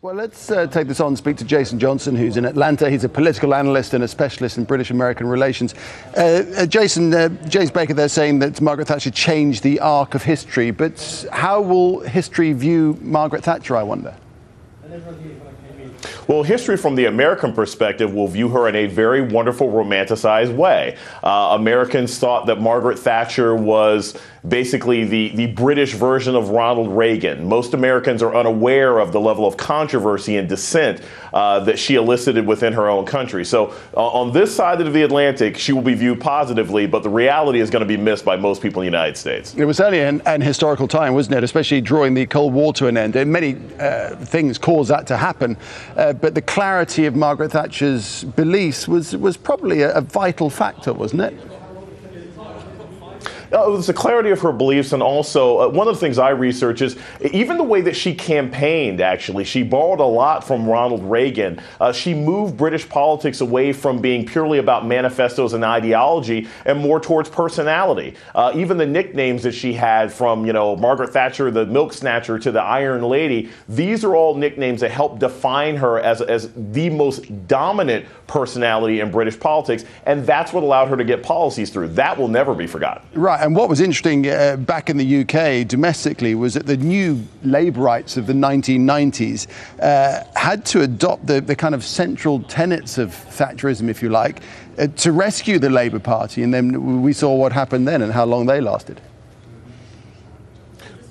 Well, let's take this on and speak to Jason Johnson, who's in Atlanta. He's a political analyst and a specialist in British-American relations. Jason, James Baker, they're saying that Margaret Thatcher changed the arc of history, but how will history view Margaret Thatcher, I wonder? Well, history from the American perspective will view her in a very wonderful, romanticized way. Americans thought that Margaret Thatcher was basically the British version of Ronald Reagan. Most Americans are unaware of the level of controversy and dissent that she elicited within her own country. So on this side of the Atlantic, she will be viewed positively, but the reality is going to be missed by most people in the United States. It was certainly an historical time, wasn't it? Especially drawing the Cold War to an end. And many things caused that to happen. But the clarity of Margaret Thatcher's beliefs was probably a vital factor, wasn't it? It was the clarity of her beliefs, and also one of the things I research is even the way that she campaigned, actually. She borrowed a lot from Ronald Reagan. She moved British politics away from being purely about manifestos and ideology and more towards personality. Even the nicknames that she had, from, Margaret Thatcher, the Milk Snatcher, to the Iron Lady, these are all nicknames that help define her as the most dominant personality in British politics, and that's what allowed her to get policies through. That will never be forgotten. Right, and what was interesting back in the UK domestically was that the new Labourites of the 1990s had to adopt the kind of central tenets of Thatcherism, if you like, to rescue the Labour Party, and then we saw what happened then and how long they lasted.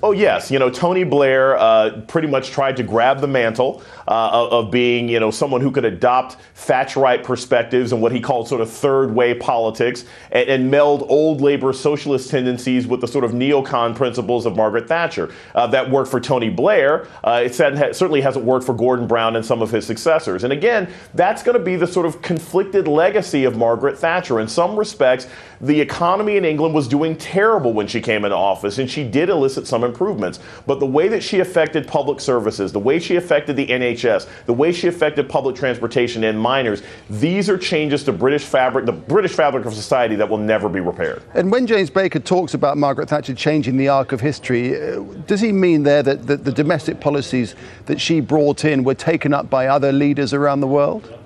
Oh, yes. Tony Blair pretty much tried to grab the mantle of being, someone who could adopt Thatcherite perspectives and what he called sort of third way politics and meld old Labour socialist tendencies with the sort of neocon principles of Margaret Thatcher. That worked for Tony Blair. It certainly hasn't worked for Gordon Brown and some of his successors. And again, that's going to be the sort of conflicted legacy of Margaret Thatcher. In some respects, the economy in England was doing terrible when she came into office, and she did elicit some improvements. But the way that she affected public services, the way she affected the NHS, the way she affected public transportation and miners, these are changes to the British fabric of society that will never be repaired. And when James Baker talks about Margaret Thatcher changing the arc of history, does he mean there that the domestic policies that she brought in were taken up by other leaders around the world?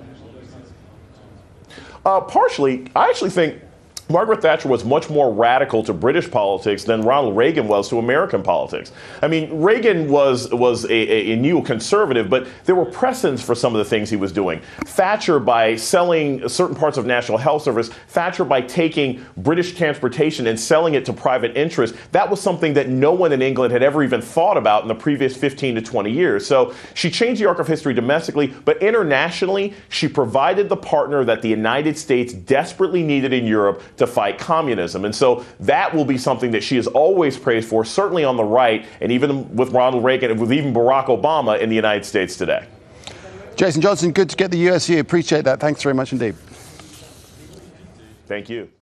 Partially. I actually think Margaret Thatcher was much more radical to British politics than Ronald Reagan was to American politics. I mean, Reagan was a neoconservative, but there were precedents for some of the things he was doing. Thatcher, by selling certain parts of National Health Service, Thatcher, by taking British transportation and selling it to private interests, that was something that no one in England had ever even thought about in the previous 15 to 20 years. So she changed the arc of history domestically, but internationally, she provided the partner that the United States desperately needed in Europe to fight communism. And so that will be something that she has always praised for, certainly on the right, and even with Ronald Reagan and with even Barack Obama in the United States today. Jason Johnson, good to get the US here. Appreciate that. Thanks very much indeed. Thank you.